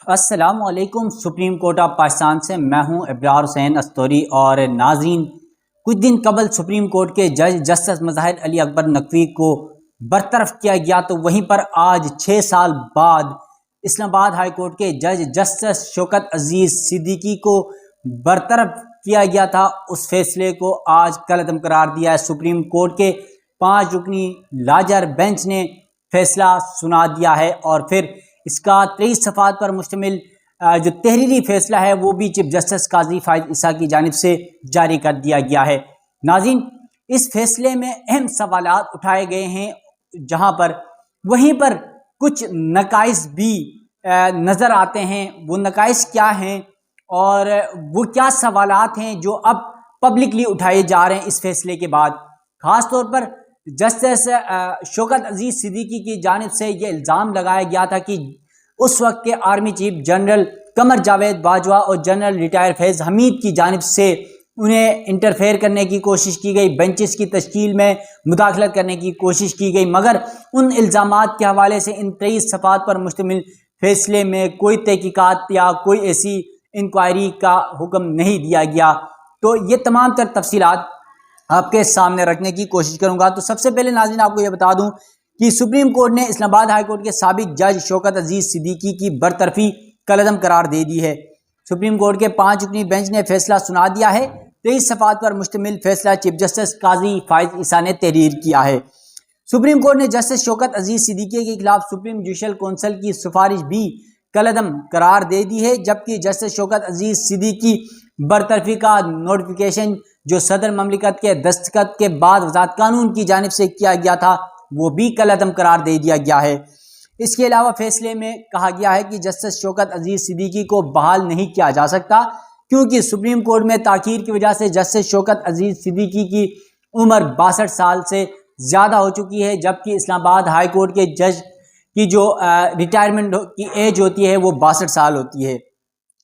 السلام علیکم۔ Supreme court of Pakistan سے میں ہوں ابرار حسین استوری۔ اور ناظرین، کچھ دن قبل سپریم کورٹ کے جج جسٹس مظاہر علی اکبر نقوی کو برطرف کیا گیا، تو وہیں پر آج 6 سال بعد اسلام آباد ہائی کورٹ کے جج جسٹس شوکت عزیز صدیقی کو برطرف کیا گیا تھا۔ اس فیصلے کو آج کالعدم قرار دیا ہے۔ سپریم کورٹ کے 5 رکنی لارجر بینچ نے فیصلہ سنا دیا ہے، اور پھر اس کا 23 صفحات پر مشتمل جو تحریری فیصلہ ہے وہ بھی چیف جسٹس قاضی فائز عیسیٰ کی جانب سے جاری کر دیا گیا ہے۔ ناظرین، اس فیصلے میں اہم سوالات اٹھائے گئے ہیں، جہاں پر وہیں پر کچھ نقائص بھی نظر آتے ہیں۔ وہ نقائص کیا ہیں اور وہ کیا سوالات ہیں جو اب پبلکلی اٹھائے جا رہے ہیں اس فیصلے کے بعد؟ خاص طور پر جسٹس شوکت عزیز صدیقی کی جانب سے یہ الزام لگایا گیا تھا کہ اس وقت کے army chief general Qamar Javed Bajwa اور جنرل ریٹائر فیض حمید کی جانب سے انہیں انٹرفیئر کرنے کی کوشش کی گئی، بینچز کی تشکیل میں مداخلت کرنے کی کوشش کی گئی، مگر ان الزامات کے حوالے سے ان 23 صفحات پر مشتمل فیصلے میں کوئی تحقیقات یا کوئی ایسی انکوائری کا حکم نہیں دیا گیا۔ تو یہ تمام تر تفصیلات آپ کے سامنے رکھنے کی کوشش کروں گا۔ تو سب سے پہلے ناظرین آپ کو یہ بتا دوں کہ سپریم کورٹ نے اسلام آباد ہائی کورٹ کے سابق جج شوکت عزیز صدیقی کی برطرفی کالعدم قرار دے دی ہے۔ سپریم کورٹ کے 5 رکنی بینچ نے فیصلہ سنا دیا ہے۔ 23 صفحات پر مشتمل فیصلہ چیف جسٹس قاضی فائز عیسیٰ نے تحریر کیا ہے۔ سپریم کورٹ نے جسٹس شوکت عزیز صدیقی کے خلاف سپریم جوڈیشل کونسل کی سفارش بھی کالعدم قرار دے دی ہے، جبکہ جسٹس شوکت عزیز صدیقی برطرفی کا نوٹیفیکیشن جو صدر مملکت کے دستخط کے بعد وزارت قانون کی جانب سے کیا گیا تھا وہ بھی کالعدم قرار دے دیا گیا ہے۔ اس کے علاوہ فیصلے میں کہا گیا ہے کہ جسٹس شوکت عزیز صدیقی کو بحال نہیں کیا جا سکتا، کیونکہ سپریم کورٹ میں تاخیر کی وجہ سے جسٹس شوکت عزیز صدیقی کی عمر 62 سال سے زیادہ ہو چکی ہے، جبکہ اسلام آباد ہائی کورٹ کے جج کی جو ریٹائرمنٹ کی ایج ہوتی ہے وہ 62 سال ہوتی ہے۔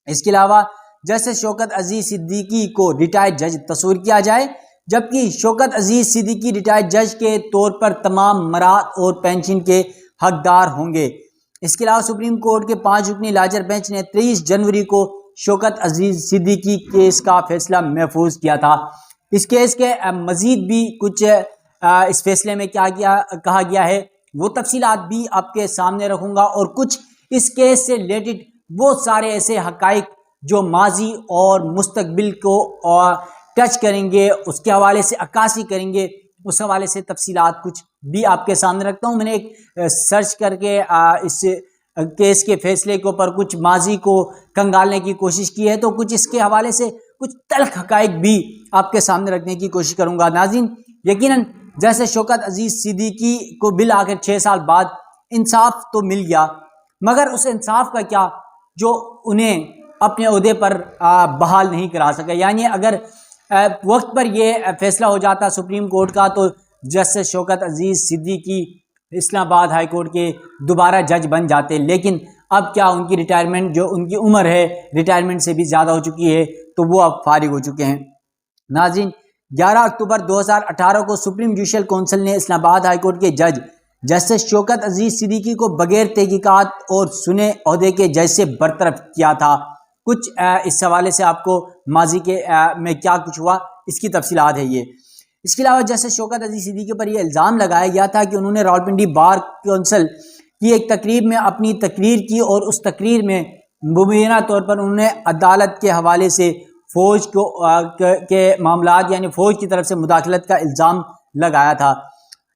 اس کے علاوہ جسٹس شوکت عزیز صدیقی کو ریٹائرڈ جج تصور کیا جائے، جبکہ شوکت عزیز صدیقی ریٹائرڈ جج کے طور پر تمام مراعات اور پینشن کے حقدار ہوں گے۔ اس کے علاوہ سپریم کورٹ کے 5 رکنی لارجر بینچ نے 23 جنوری کو شوکت عزیز صدیقی کیس کا فیصلہ محفوظ کیا تھا۔ اس کیس کے مزید بھی کچھ اس فیصلے میں کیا کہا گیا ہے وہ تفصیلات بھی آپ کے سامنے رکھوں گا، اور کچھ اس کیس سے ریلیٹڈ بہت سارے ایسے حقائق جو ماضی اور مستقبل کو ٹچ کریں گے، اس کے حوالے سے عکاسی کریں گے، اس حوالے سے تفصیلات کچھ بھی آپ کے سامنے رکھتا ہوں۔ میں نے ایک سرچ کر کے اس کیس کے فیصلے کے اوپر کچھ ماضی کو کنگالنے کی کوشش کی ہے، تو کچھ اس کے حوالے سے کچھ تلخ حقائق بھی آپ کے سامنے رکھنے کی کوشش کروں گا۔ ناظرین، یقیناً جیسے شوکت عزیز صدیقی کو بالآخر 6 سال بعد انصاف تو مل گیا، مگر اس انصاف کا کیا جو انہیں اپنے عہدے پر بحال نہیں کرا سکا۔ یعنی اگر وقت پر یہ فیصلہ ہو جاتا سپریم کورٹ کا تو جسٹس شوکت عزیز صدیقی اسلام آباد ہائی کورٹ کے دوبارہ جج بن جاتے، لیکن اب کیا ان کی ریٹائرمنٹ جو ان کی عمر ہے ریٹائرمنٹ سے بھی زیادہ ہو چکی ہے، تو وہ اب فارغ ہو چکے ہیں۔ ناظرین، 11 اکتوبر 2018 کو سپریم جوڈیشل کونسل نے اسلام آباد ہائی کورٹ کے جج جسٹس شوکت عزیز صدیقی کو بغیر تحقیقات اور سنے عہدے کے جج سے برطرف کیا تھا۔ کچھ اس حوالے سے آپ کو ماضی کے میں کیا کچھ ہوا اس کی تفصیلات ہے یہ۔ اس کے علاوہ جسٹس شوکت عزیز صدیقی پر یہ الزام لگایا گیا تھا کہ انہوں نے راولپنڈی بار کونسل کی ایک تقریب میں اپنی تقریر کی، اور اس تقریر میں مبینہ طور پر انہوں نے عدالت کے حوالے سے فوج کے معاملات یعنی فوج کی طرف سے مداخلت کا الزام لگایا تھا۔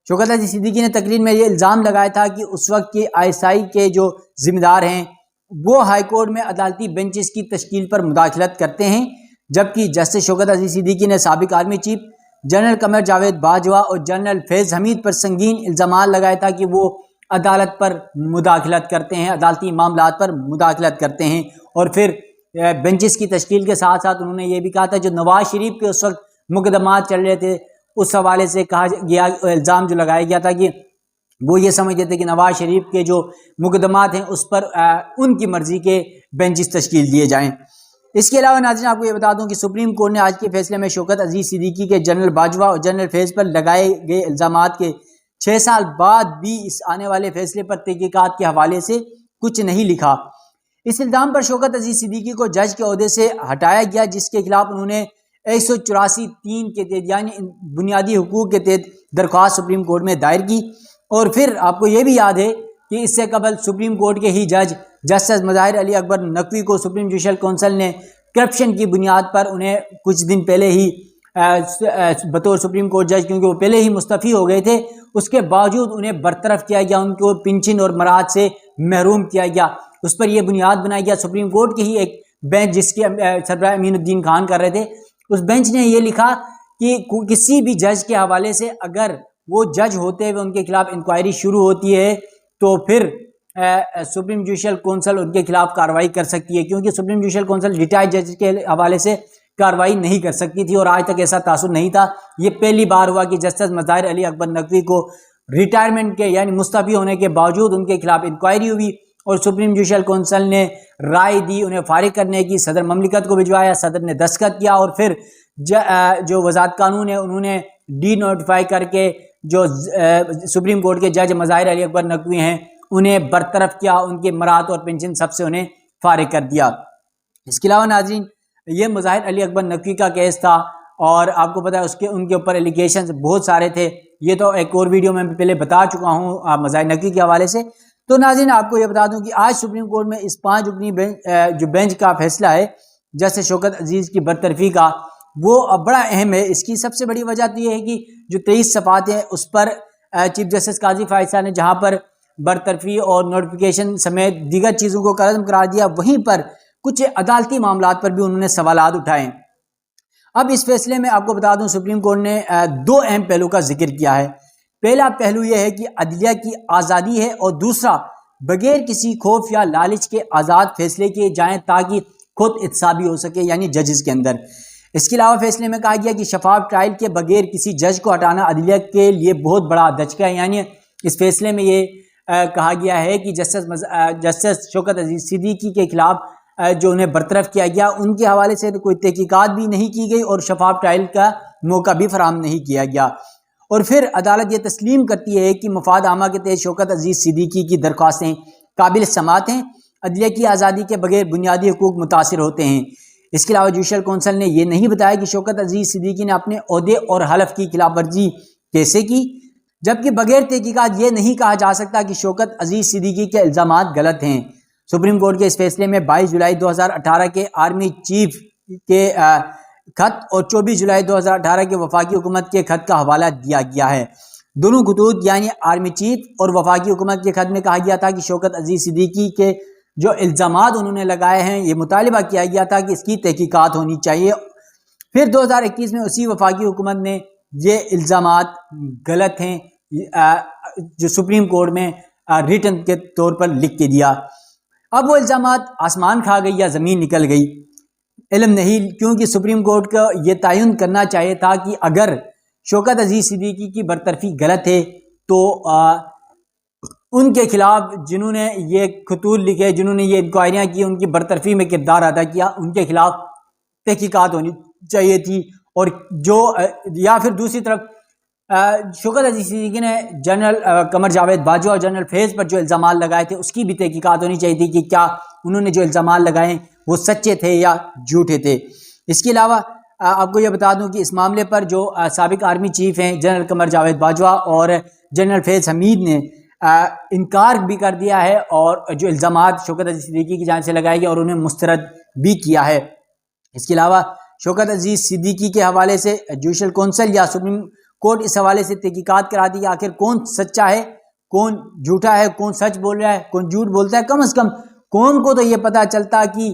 شوکت عزیز صدیقی نے تقریر میں یہ الزام لگایا تھا کہ اس وقت کے ISI کے جو ذمہ دار ہیں وہ ہائی کورٹ میں عدالتی بینچز کی تشکیل پر مداخلت کرتے ہیں، جبکہ جسٹس شوکت عزیز صدیقی نے سابق army chief general Qamar Javed Bajwa اور جنرل فیض حمید پر سنگین الزامات لگایا تھا کہ وہ عدالت پر مداخلت کرتے ہیں، عدالتی معاملات پر مداخلت کرتے ہیں، اور پھر بینچز کی تشکیل کے ساتھ ساتھ انہوں نے یہ بھی کہا تھا جو نواز شریف کے اس وقت مقدمات چل رہے تھے اس حوالے سے کہا گیا، الزام جو لگایا گیا تھا کہ وہ یہ سمجھتے تھے کہ نواز شریف کے جو مقدمات ہیں اس پر ان کی مرضی کے بینچز تشکیل دیے جائیں۔ اس کے علاوہ ناظرین آپ کو یہ بتا دوں کہ سپریم کورٹ نے آج کے فیصلے میں شوکت عزیز صدیقی کے جنرل باجوہ اور جنرل فیض پر لگائے گئے الزامات کے 6 سال بعد بھی اس آنے والے فیصلے پر تحقیقات کے حوالے سے کچھ نہیں لکھا۔ اس الزام پر شوکت عزیز صدیقی کو جج کے عہدے سے ہٹایا گیا، جس کے خلاف انہوں نے 184(3) کے تحت یعنی بنیادی حقوق کے تحت درخواست سپریم کورٹ میں دائر کی۔ اور پھر آپ کو یہ بھی یاد ہے کہ اس سے قبل سپریم کورٹ کے ہی جج جسٹس مظاہر علی اکبر نقوی کو سپریم جوڈیشل کونسل نے کرپشن کی بنیاد پر انہیں کچھ دن پہلے ہی بطور سپریم کورٹ جج، کیونکہ وہ پہلے ہی مستعفی ہو گئے تھے، اس کے باوجود انہیں برطرف کیا گیا، ان کو پنشن اور مراحت سے محروم کیا گیا۔ اس پر یہ بنیاد بنایا گیا سپریم کورٹ کے ہی ایک بینچ جس کے سربراہ امین الدین خان کر رہے تھے، اس بینچ نے یہ لکھا کہ کسی بھی جج کے حوالے سے اگر وہ جج ہوتے ہوئے ان کے خلاف انکوائری شروع ہوتی ہے تو پھر سپریم جوڈیشل کونسل ان کے خلاف کارروائی کر سکتی ہے، کیونکہ سپریم جوڈیشل کونسل ریٹائرڈ جج کے حوالے سے کارروائی نہیں کر سکتی تھی اور آج تک ایسا تاثر نہیں تھا۔ یہ پہلی بار ہوا کہ جسٹس مظاہر علی اکبر نقوی کو ریٹائرمنٹ کے یعنی مستعفی ہونے کے باوجود ان کے خلاف انکوائری ہوئی اور سپریم جوڈیشل کونسل نے رائے دی، انہیں فارغ کرنے کی، صدر مملکت کو بھجوایا، صدر نے دستخط کیا اور پھر جو وزارت قانون ہے انہوں نے ڈی نوٹیفائی کر کے جو سپریم کورٹ کے جج مظاہر علی اکبر نقوی ہیں انہیں برطرف کیا، ان کے مراحت اور پنشن سب سے انہیں فارغ کر دیا۔ اس کے علاوہ ناظرین، یہ مظاہر علی اکبر نقوی کا کیس تھا اور آپ کو پتہ ہے ان کے اوپر ایلیگیشنز بہت سارے تھے، یہ تو ایک اور ویڈیو میں پہلے بتا چکا ہوں مظاہر نقوی کے حوالے سے۔ تو ناظرین آپ کو یہ بتا دوں کہ آج سپریم کورٹ میں اس 5 رکنی جو بینچ کا فیصلہ ہے جسٹس شوکت عزیز کی برطرفی کا، وہ بڑا اہم ہے۔ اس کی سب سے بڑی وجہ تو یہ ہے کہ جو 23 صفحات ہیں اس پر چیف جسٹس قاضی فائز صاحب نے جہاں پر برطرفی اور نوٹیفیکیشن سمیت دیگر چیزوں کو قلم قرار دیا، وہیں پر کچھ عدالتی معاملات پر بھی انہوں نے سوالات اٹھائے۔ اب اس فیصلے میں آپ کو بتا دوں سپریم کورٹ نے 2 اہم پہلو کا ذکر کیا ہے۔ پہلا پہلو یہ ہے کہ عدلیہ کی آزادی ہے اور دوسرا بغیر کسی خوف یا لالچ کے آزاد فیصلے کیے جائیں تاکہ خود احتسابی ہو سکے یعنی ججز کے اندر۔ اس کے علاوہ فیصلے میں کہا گیا کہ شفاف ٹرائل کے بغیر کسی جج کو ہٹانا عدلیہ کے لیے بہت بڑا دھچکا ہے، یعنی اس فیصلے میں یہ کہا گیا ہے کہ جسٹس شوکت عزیز صدیقی کے خلاف جو انہیں برطرف کیا گیا ان کے حوالے سے کوئی تحقیقات بھی نہیں کی گئی اور شفاف ٹرائل کا موقع بھی فراہم نہیں کیا گیا۔ اور پھر عدالت یہ تسلیم کرتی ہے کہ مفاد عامہ کے تحت شوکت عزیز صدیقی کی درخواستیں قابل سماعت ہیں، عدلیہ کی آزادی کے بغیر بنیادی حقوق متاثر ہوتے ہیں۔ اس کے علاوہ جوڈیشل کونسل نے یہ نہیں بتایا کہ شوکت عزیز صدیقی نے اپنے عہدے اور حلف کی خلاف ورزی کیسے کی، جبکہ بغیر تحقیقات یہ نہیں کہا جا سکتا کہ شوکت عزیز صدیقی کے الزامات غلط ہیں۔ سپریم کورٹ کے اس فیصلے میں 22 جولائی 2018 کے آرمی چیف کے خط اور 24 جولائی 2018 کے وفاقی حکومت کے خط کا حوالہ دیا گیا ہے۔ دونوں خطوط یعنی آرمی چیف اور وفاقی حکومت کے خط میں کہا گیا تھا کہ شوکت عزیز صدیقی کے جو الزامات انہوں نے لگائے ہیں یہ مطالبہ کیا گیا تھا کہ اس کی تحقیقات ہونی چاہیے۔ پھر 2021 میں اسی وفاقی حکومت نے یہ الزامات غلط ہیں جو سپریم کورٹ میں ریٹن کے طور پر لکھ کے دیا۔ اب وہ الزامات آسمان کھا گئی یا زمین نکل گئی علم نہیں، کیونکہ سپریم کورٹ کو یہ تعین کرنا چاہیے تھا کہ اگر شوکت عزیز صدیقی کی برطرفی غلط ہے تو ان کے خلاف جنہوں نے یہ خطوط لکھے، جنہوں نے یہ انکوائریاں کی، ان کی برطرفی میں کردار ادا کیا، ان کے خلاف تحقیقات ہونی چاہیے تھی۔ اور جو یا پھر دوسری طرف شوکت عزیز صدیقی نے جنرل قمر جاوید باجوہ اور جنرل فیض پر جو الزامات لگائے تھے اس کی بھی تحقیقات ہونی چاہیے تھی کہ کیا انہوں نے جو الزامات لگائے وہ سچے تھے یا جھوٹے تھے۔ اس کے علاوہ آپ کو یہ بتا دوں کہ اس معاملے پر جو سابق آرمی چیف ہیں جنرل قمر جاوید باجوہ اور جنرل فیض حمید نے انکار بھی کر دیا ہے اور جو الزامات شوکت عزیز صدیقی کی جانب سے لگائے گئے اور انہیں مسترد بھی کیا ہے۔ اس کے علاوہ شوکت عزیز صدیقی کے حوالے سے جوڈیشل کونسل یا سپریم کورٹ اس حوالے سے تحقیقات کرا دی کہ آخر کون سچا ہے، کون جھوٹا ہے، کون سچ بول رہا ہے، کون جھوٹ بولتا ہے۔ کم از کم قوم کو تو یہ پتہ چلتا کہ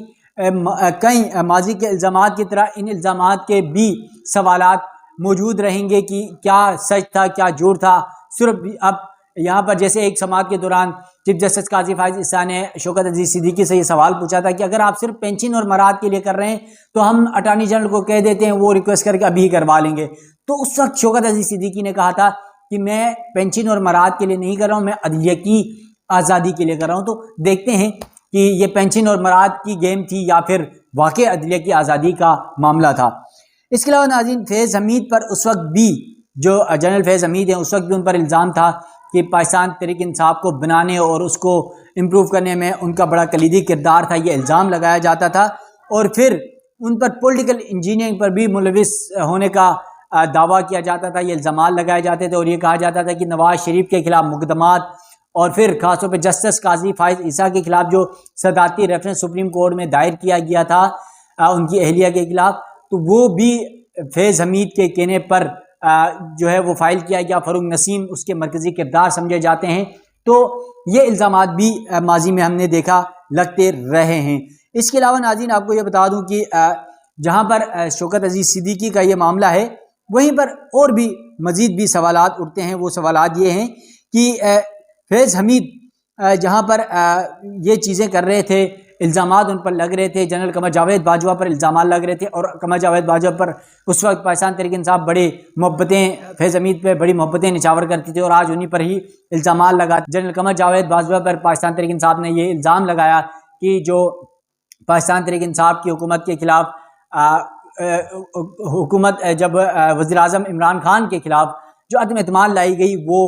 کئی ماضی کے الزامات کی طرح ان الزامات کے بھی سوالات موجود رہیں گے کہ کیا سچ تھا، کیا جھوٹ تھا۔ صرف اب یہاں پر جیسے ایک سماعت کے دوران چیف جسٹس قاضی فائز عیسیٰ نے شوکت عزیز صدیقی سے یہ سوال پوچھا تھا کہ اگر آپ صرف پینشن اور مراحت کے لیے کر رہے ہیں تو ہم اٹارنی جنرل کو کہہ دیتے ہیں، وہ ریکویسٹ کر کے ابھی کروا لیں گے۔ تو اس وقت شوکت عزیز صدیقی نے کہا تھا کہ میں پینشن اور مراحت کے لیے نہیں کر رہا ہوں، میں عدلیہ کی آزادی کے لیے کر رہا ہوں۔ تو دیکھتے ہیں کہ یہ پینشن اور مراحت کی گیم تھی یا پھر واقع عدلیہ کی آزادی کا معاملہ تھا۔ اس کے علاوہ ناظرین فیض حمید پر اس وقت بھی جو جنرل فیض حمید ہیں اس وقت بھی ان پر الزام تھا کہ پاکستان تحریک انصاف کو بنانے اور اس کو امپروو کرنے میں ان کا بڑا کلیدی کردار تھا، یہ الزام لگایا جاتا تھا، اور پھر ان پر پولیٹیکل انجینئرنگ پر بھی ملوث ہونے کا دعویٰ کیا جاتا تھا، یہ الزامات لگائے جاتے تھے، اور یہ کہا جاتا تھا کہ نواز شریف کے خلاف مقدمات اور پھر خاص طور پہ جسٹس قاضی فائز عیسیٰ کے خلاف جو صدارتی ریفرنس سپریم کورٹ میں دائر کیا گیا تھا ان کی اہلیہ کے خلاف، تو وہ بھی فیض حمید کے کہنے پر جو ہے وہ فائل کیا گیا۔ فاروق نسیم اس کے مرکزی کردار سمجھے جاتے ہیں، تو یہ الزامات بھی ماضی میں ہم نے دیکھا لگتے رہے ہیں۔ اس کے علاوہ ناظرین آپ کو یہ بتا دوں کہ جہاں پر شوکت عزیز صدیقی کا یہ معاملہ ہے، وہیں پر اور بھی مزید بھی سوالات اٹھتے ہیں۔ وہ سوالات یہ ہیں کہ فیض حمید جہاں پر یہ چیزیں کر رہے تھے، الزامات ان پر لگ رہے تھے، جنرل قمر جاوید باجوہ پر الزامات لگ رہے تھے، اور قمر جاوید باجوہ پر اس وقت پاکستان تحریک انصاف بڑی محبتیں، فیض حمید پہ بڑی محبتیں نچاور کرتی تھی، اور آج انہی پر ہی الزامات لگا۔ جنرل قمر جاوید باجوہ پر پاکستان تحریک انصاف نے یہ الزام لگایا کہ جو پاکستان تحریک انصاف کی حکومت کے خلاف حکومت جب وزیر اعظم عمران خان کے خلاف جو عدم اعتماد لائی گئی، وہ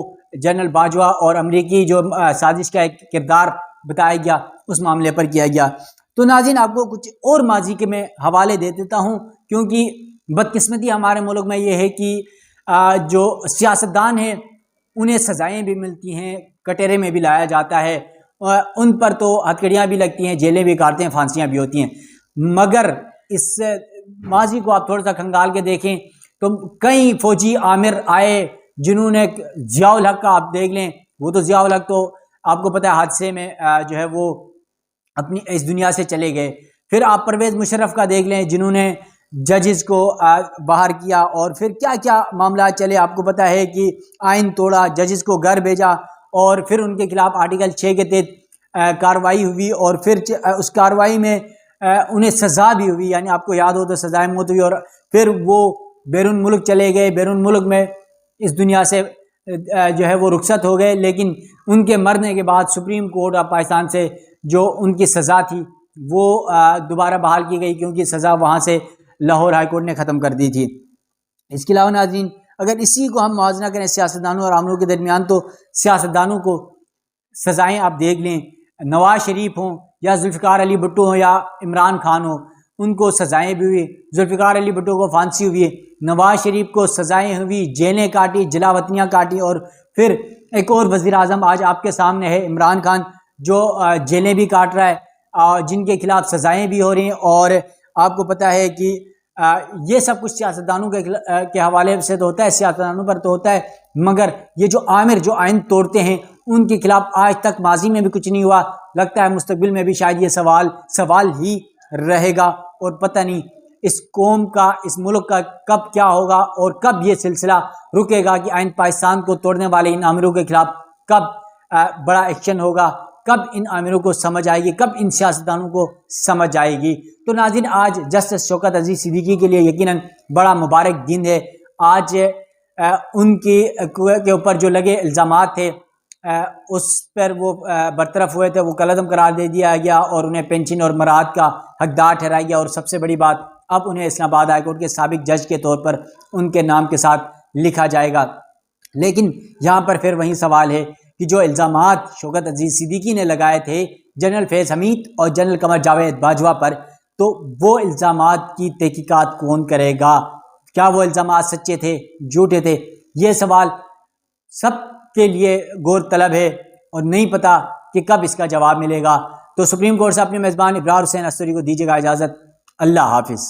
جنرل باجوہ اور امریکی جو سازش کا ایک کردار بتایا گیا اس معاملے پر کیا گیا۔ تو ناظرین آپ کو کچھ اور ماضی کے میں حوالے دے دیتا ہوں، کیونکہ بدقسمتی ہمارے ملک میں یہ ہے کہ جو سیاستدان ہیں انہیں سزائیں بھی ملتی ہیں، کٹہرے میں بھی لایا جاتا ہے، ان پر تو ہتھکڑیاں بھی لگتی ہیں، جیلیں بھی کاٹتے ہیں، پھانسیاں بھی ہوتی ہیں، مگر اس ماضی کو آپ تھوڑا سا کھنگال کے دیکھیں تو کئی فوجی عامر آئے جنہوں نے ضیاء الحق کا آپ دیکھ لیں، وہ تو ضیاء الحق تو آپ کو پتہ ہے حادثے میں جو ہے وہ اپنی اس دنیا سے چلے گئے۔ پھر آپ پرویز مشرف کا دیکھ لیں جنہوں نے ججز کو باہر کیا، اور پھر کیا کیا معاملات چلے، آپ کو پتہ ہے کہ آئین توڑا، ججز کو گھر بھیجا، اور پھر ان کے خلاف آرٹیکل 6 کے تحت کارروائی ہوئی، اور پھر اس کارروائی میں انہیں سزا بھی ہوئی، یعنی آپ کو یاد ہو تو سزائے موت ہوئی، اور پھر وہ بیرون ملک چلے گئے، بیرون ملک میں اس دنیا سے جو ہے وہ رخصت ہو گئے۔ لیکن ان کے مرنے کے بعد سپریم کورٹ آف پاکستان سے جو ان کی سزا تھی وہ دوبارہ بحال کی گئی، کیونکہ سزا وہاں سے لاہور ہائی کورٹ نے ختم کر دی تھی۔ اس کے علاوہ ناظرین اگر اسی کو ہم موازنہ کریں سیاستدانوں اور عاملوں کے درمیان، تو سیاستدانوں کو سزائیں آپ دیکھ لیں، نواز شریف ہوں یا ذوالفقار علی بھٹو ہوں یا عمران خان ہوں، ان کو سزائیں بھی ہوئی۔ ذوالفقار علی بھٹو کو پھانسی ہوئی، نواز شریف کو سزائیں ہوئی، جیلیں کاٹی، جلاوطنیاں کاٹی، اور پھر ایک اور وزیر اعظم آج آپ کے سامنے ہے عمران خان، جو جیلیں بھی کاٹ رہا ہے، جن کے خلاف سزائیں بھی ہو رہی ہیں، اور آپ کو پتہ ہے کہ یہ سب کچھ سیاستدانوں کے حوالے سے تو ہوتا ہے، سیاستدانوں پر تو ہوتا ہے، مگر یہ جو عامر جو آئین توڑتے ہیں ان کے خلاف آج تک ماضی میں بھی کچھ نہیں ہوا، لگتا ہے مستقبل میں بھی شاید یہ سوال ہی رہے گا، اور پتہ نہیں اس قوم کا، اس ملک کا کب کیا ہوگا، اور کب یہ سلسلہ رکے گا کہ آئین پاکستان کو توڑنے والے ان عامروں کے خلاف کب بڑا ایکشن ہوگا، کب ان عامروں کو سمجھ آئے گی، کب ان سیاستدانوں کو سمجھ آئے گی۔ تو ناظرین آج جسٹس شوکت عزیز صدیقی کے لیے یقیناً بڑا مبارک دن ہے۔ آج ان کے اوپر جو لگے الزامات تھے اس پر وہ برطرف ہوئے تھے، وہ کالعدم قرار دے دیا گیا، اور انہیں پینشن اور مراعات کا حقدار ٹھہرایا گیا، اور سب سے بڑی بات اب انہیں اسلام آباد ہائی کورٹ کے سابق جج کے طور پر ان کے نام کے ساتھ لکھا جائے گا۔ لیکن یہاں پر پھر وہی سوال ہے کہ جو الزامات شوکت عزیز صدیقی نے لگائے تھے جنرل فیض حمید اور جنرل قمر جاوید باجوہ پر، تو وہ الزامات کی تحقیقات کون کرے گا؟ کیا وہ الزامات سچے تھے، جھوٹے تھے؟ یہ سوال سب کے لیے غور طلب ہے، اور نہیں پتہ کہ کب اس کا جواب ملے گا۔ تو سپریم کورٹ سے اپنے میزبان ابرار حسین استوری کو دیجیے گا اجازت۔ اللہ حافظ۔